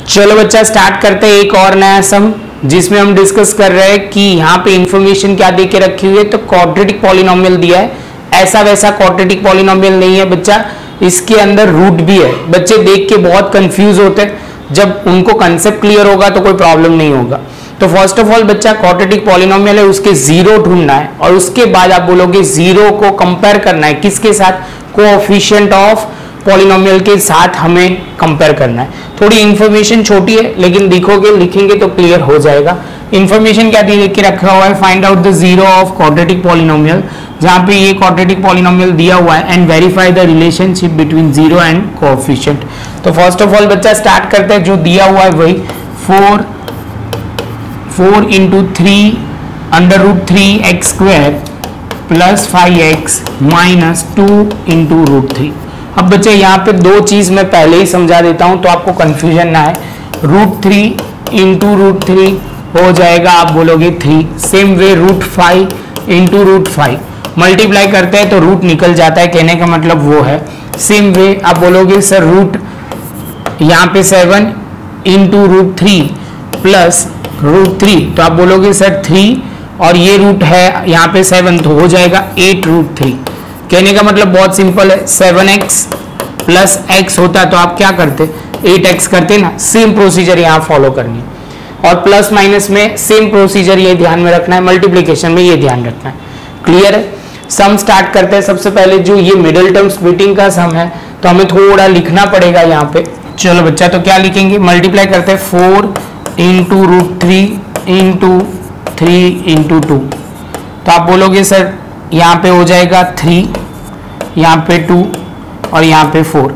चलो बच्चा स्टार्ट करते हैं एक और नया सम, जिसमें हम डिस्कस कर रहे हैं कि यहाँ पे इंफॉर्मेशन क्या दे के रखी हुई है। तो क्वाड्रेटिक पॉलिनोमियल दिया है, ऐसा वैसा क्वाड्रेटिक पॉलिनोमियल नहीं है बच्चा, इसके अंदर रूट भी है। बच्चे देख के बहुत कंफ्यूज होते हैं, जब उनको कंसेप्ट क्लियर होगा तो कोई प्रॉब्लम नहीं होगा। तो फर्स्ट ऑफ ऑल बच्चा क्वाड्रेटिक पॉलिनोमियल है, उसके जीरो ढूंढना है और उसके बाद आप बोलोगे जीरो को कंपेयर करना है किसके साथ, कोएफिशिएंट ऑफ पॉलिनोमियल के साथ हमें कंपेयर करना है। थोड़ी इंफॉर्मेशन छोटी है लेकिन लिखेंगे तो क्लियर हो जाएगा। इंफॉर्मेशन क्या दे के रखा हुआ है, find out the zero of quadratic polynomial, जहां पे ये क्वाड्रेटिक पॉलिनोमियल दिया हुआ है, and verify the relationship between zero and coefficient. तो फर्स्ट ऑफ ऑल बच्चा स्टार्ट करते हैं, जो दिया हुआ है वही 4 into 3 under root 3x square plus 5x minus 2 into रूट 3। अब बच्चे यहाँ पे दो चीज मैं पहले ही समझा देता हूं तो आपको कंफ्यूजन ना है। रूट 3 इंटू रूट 3 हो जाएगा, आप बोलोगे 3। Same way root 5 into root 5 multiply करते हैं तो रूट निकल जाता है, कहने का मतलब वो है। सेम वे आप बोलोगे सर रूट यहाँ पे 7 इंटू रूट 3 प्लस रूट 3, तो आप बोलोगे सर 3 और ये रूट है यहाँ पे 7 तो हो जाएगा 8 रूट 3। कहने का मतलब बहुत सिंपल है, 7x प्लस x होता तो आप क्या करते, 8x करते ना। सेम प्रोसीजर यहाँ फॉलो करनी है और प्लस माइनस में सेम प्रोसीजर ये ध्यान में रखना है, मल्टीप्लीकेशन में ये ध्यान रखना है। क्लियर है? सम स्टार्ट करते हैं। सबसे पहले जो ये मिडिल टर्म स्प्लिटिंग का सम है तो हमें थोड़ा लिखना पड़ेगा यहाँ पे। चलो बच्चा तो क्या लिखेंगे, मल्टीप्लाई करते हैं 4 इंटू रूट 3 इंटू 3 इंटू 2, तो आप बोलोगे सर यहाँ पे हो जाएगा 3, यहाँ पे 2 और यहाँ पे 4।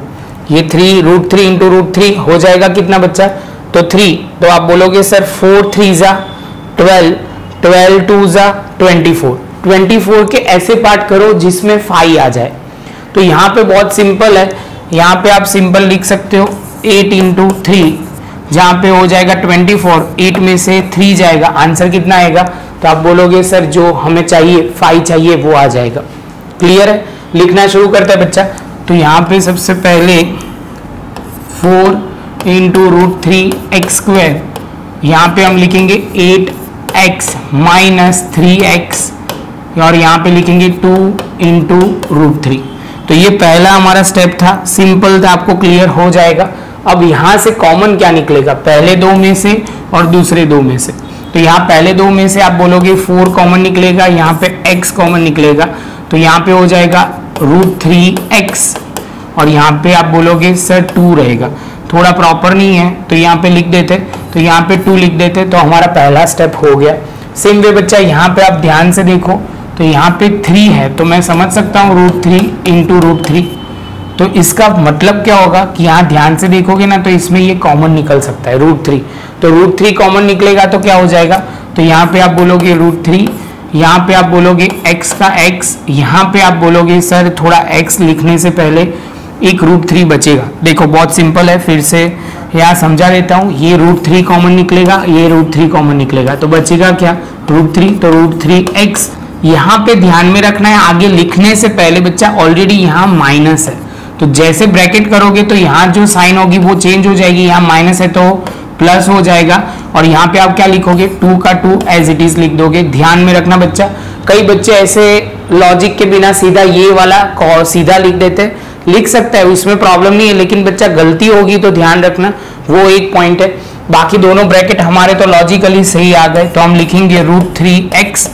ये 3 रूट 3 इंटू रूट 3 हो जाएगा कितना बच्चा, तो 3। तो आप बोलोगे सर 4 3 जा 12, 12 2 जा 24। 24 के ऐसे पार्ट करो जिसमें 5 आ जाए। तो यहाँ पे बहुत सिंपल है, यहाँ पे आप सिंपल लिख सकते हो 8 इंटू 3, जहाँ पे हो जाएगा 24, 8 में से 3 जाएगा, आंसर कितना आएगा, तो आप बोलोगे सर जो हमें चाहिए 5 चाहिए वो आ जाएगा। क्लियर है? लिखना शुरू करते हैं बच्चा। तो यहाँ पे सबसे पहले 4 इंटू रूट 3x स्क्वायर, यहाँ पे हम लिखेंगे 8x माइनस 3x और यहाँ पे लिखेंगे 2 इंटू रूट 3। तो ये पहला हमारा स्टेप था, सिंपल था, आपको क्लियर हो जाएगा। अब यहाँ से कॉमन क्या निकलेगा, पहले दो में से और दूसरे दो में से। तो यहाँ पहले दो में से आप बोलोगे 4 कॉमन निकलेगा, यहाँ पे x कॉमन निकलेगा, तो यहाँ पे हो जाएगा रूट 3x और यहाँ पे आप बोलोगे सर 2 रहेगा। थोड़ा प्रॉपर नहीं है तो यहाँ पे लिख देते, तो यहाँ पे 2 लिख देते, तो हमारा पहला स्टेप हो गया। सेम वे बच्चा यहाँ पे आप ध्यान से देखो तो यहाँ पे 3 है, तो मैं समझ सकता हूँ रूट 3 इंटू रूट 3। तो इसका मतलब क्या होगा कि यहाँ ध्यान से देखोगे ना तो इसमें ये कॉमन निकल सकता है रूट 3। तो रूट 3 कॉमन निकलेगा तो क्या हो जाएगा, तो यहाँ पे आप बोलोगे रूट 3, यहाँ पे आप बोलोगे x का x, यहाँ पे आप बोलोगे सर थोड़ा x लिखने से पहले एक रूट 3 बचेगा। देखो बहुत सिंपल है, फिर से यहाँ समझा देता हूँ। ये रूट 3 कॉमन निकलेगा, ये रूट 3 कॉमन निकलेगा, तो बचेगा क्या, रूट 3। तो रूट 3x यहाँ पे ध्यान में रखना है, आगे लिखने से पहले बच्चा ऑलरेडी यहाँ माइनस है, तो जैसे ब्रैकेट करोगे तो यहाँ जो साइन होगी वो चेंज हो जाएगी, यहाँ माइनस है तो प्लस हो जाएगा और यहाँ पे आप क्या लिखोगे, 2 का 2 एज इट इज लिख दोगे। ध्यान में रखना बच्चा, कई बच्चे ऐसे लॉजिक के बिना सीधा ये वाला सीधा लिख देते, लिख सकता है उसमें प्रॉब्लम नहीं है, लेकिन बच्चा गलती होगी तो ध्यान रखना, वो एक पॉइंट है। बाकी दोनों ब्रैकेट हमारे तो लॉजिकली सही आ गए, तो हम लिखेंगे रूट 3x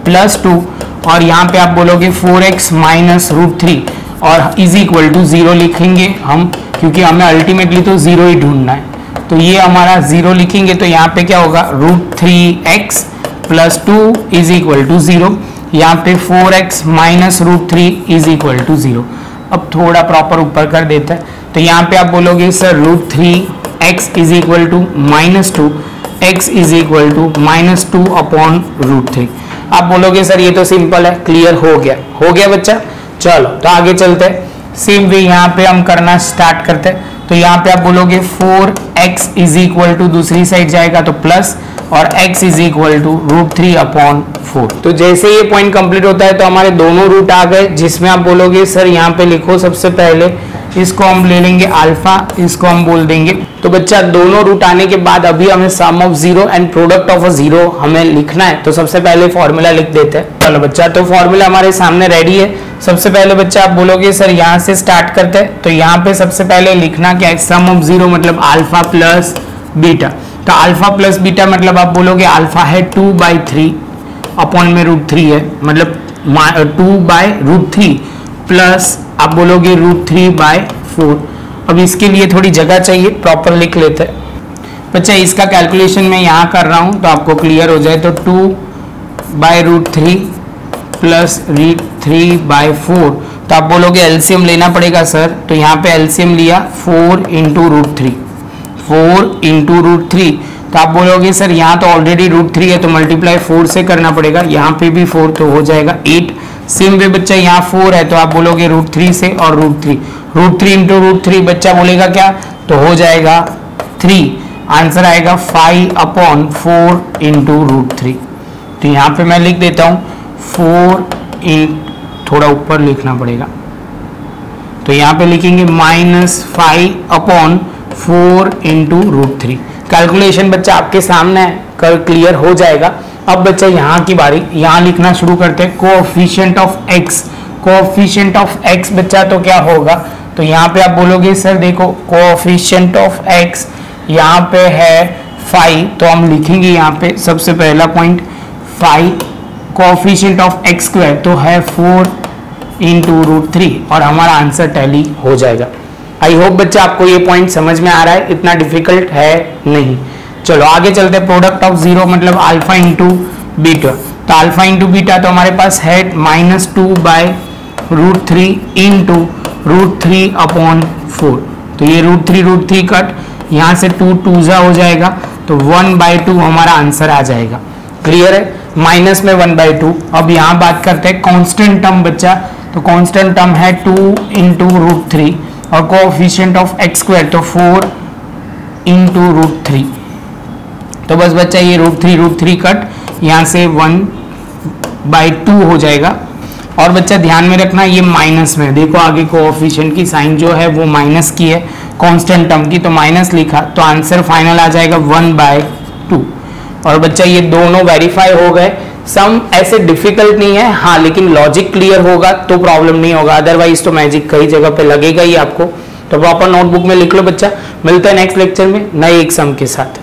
प्लस 2 और यहाँ पे आप बोलोगे 4x माइनस रूट 3 और इज इक्वल टू 0 लिखेंगे हम, क्योंकि हमें अल्टीमेटली तो 0 ही ढूंढना है। तो ये हमारा 0 लिखेंगे तो यहाँ पे क्या होगा, root 3x plus 2 is equal to 0, यहाँ पे 4x minus root 3 is equal to 0। अब थोड़ा प्रॉपर ऊपर कर देता है, तो यहाँ पे आप बोलोगे sir root 3x is equal to minus 2, x is equal to minus 2 upon root 3। आप बोलोगे सर ये तो सिंपल है, क्लियर हो गया बच्चा। चलो तो आगे चलते हैं। सेम वे यहाँ पे हम करना स्टार्ट करते हैं। तो यहाँ पे आप बोलोगे 4x इज इक्वल टू, दूसरी साइड जाएगा तो प्लस, और x is equal to root 3 upon 4। तो जैसे ये पॉइंट कंप्लीट होता है तो हमारे दोनों रूट आ गए, जिसमें आप बोलोगे सर यहाँ पे लिखो सबसे पहले इसको हम ले लेंगे अल्फा, इसको हम बोल देंगे। तो बच्चा दोनों रूट आने के बाद अभी हमें sum of zero and product of a zero हमें लिखना है। तो सबसे पहले फॉर्मूला लिख देते हैं। चलो बच्चा, तो फॉर्मूला हमारे सामने रेडी है। सबसे पहले बच्चा आप बोलोगे सर यहाँ से स्टार्ट करते हैं, तो यहाँ पे सबसे पहले लिखना क्या है, सम ऑफ जीरो मतलब अल्फा प्लस बीटा। तो अल्फा प्लस बीटा मतलब आप बोलोगे अल्फा है 2/3 अपॉन में √3 है, मतलब 2/√3 प्लस आप बोलोगे √3/4। अब इसके लिए थोड़ी जगह चाहिए, प्रॉपर लिख लेते हैं। बच्चा इसका कैलकुलेशन मैं यहाँ कर रहा हूँ तो आपको क्लियर हो जाए। तो 2/√3 प्लस √3/4, तो आप बोलोगे एलसीएम लेना पड़ेगा सर। तो यहाँ पे एलसीएम लिया 4 × √3, 4 × √3। तो आप बोलोगे सर यहाँ तो ऑलरेडी √3 है तो मल्टीप्लाई 4 से करना पड़ेगा, यहाँ पे भी 4 तो हो जाएगा 8। सेम वे बच्चा यहाँ 4 है तो आप बोलोगे √3 से और √3 × √3 बच्चा बोलेगा क्या, तो हो जाएगा 3। आंसर आएगा 5/4 × √3। तो यहाँ पे मैं लिख देता हूँ 4 थोड़ा ऊपर लिखना पड़ेगा, तो यहाँ पे लिखेंगे -5/4 × √3। कैलकुलेशन बच्चा आपके सामने है, कर क्लियर हो जाएगा। अब बच्चा यहाँ की बारी, यहाँ लिखना शुरू करते हैं coefficient of x। Coefficient of x बच्चा तो क्या होगा, तो यहाँ पे आप बोलोगे सर देखो कोएफिशिएंट ऑफ x यहाँ पे है 5, तो हम लिखेंगे यहाँ पे सबसे पहला पॉइंट 5। कोएफिशिएंट ऑफ x² तो है 4 × √3 और हमारा आंसर टैली हो जाएगा। आई होप बच्चा आपको ये पॉइंट समझ में आ रहा है, इतना डिफिकल्ट है नहीं। चलो आगे चलते हैं। प्रोडक्ट ऑफ जीरो मतलब अल्फा × बीटा। तो अल्फा × बीटा तो हमारे पास है -2/√3 × √3/4। तो ये √3 कट, यहाँ से 2 2 हो जाएगा तो 1/2 हमारा आंसर आ जाएगा। क्लियर है, माइनस में 1/2। अब यहाँ बात करते हैं कांस्टेंट टर्म बच्चा। तो कांस्टेंट टर्म है 2 × √3 और कोएफिशिएंट ऑफ x² तो 4 × √3। तो बस बच्चा ये √3 कट, यहाँ से 1/2 हो जाएगा। और बच्चा ध्यान में रखना ये माइनस में, देखो आगे कोएफिशिएंट की साइन जो है वो माइनस की है, कांस्टेंट टर्म की, तो माइनस लिखा तो आंसर फाइनल आ जाएगा 1/2। और बच्चा ये दोनों वेरीफाई हो गए। सम ऐसे डिफिकल्ट नहीं है, हाँ लेकिन लॉजिक क्लियर होगा तो प्रॉब्लम नहीं होगा, अदरवाइज तो मैजिक कई जगह पे लगेगा ही आपको। तो प्रॉपर नोटबुक में लिख लो बच्चा। मिलते हैं नेक्स्ट लेक्चर में नए एक सम के साथ।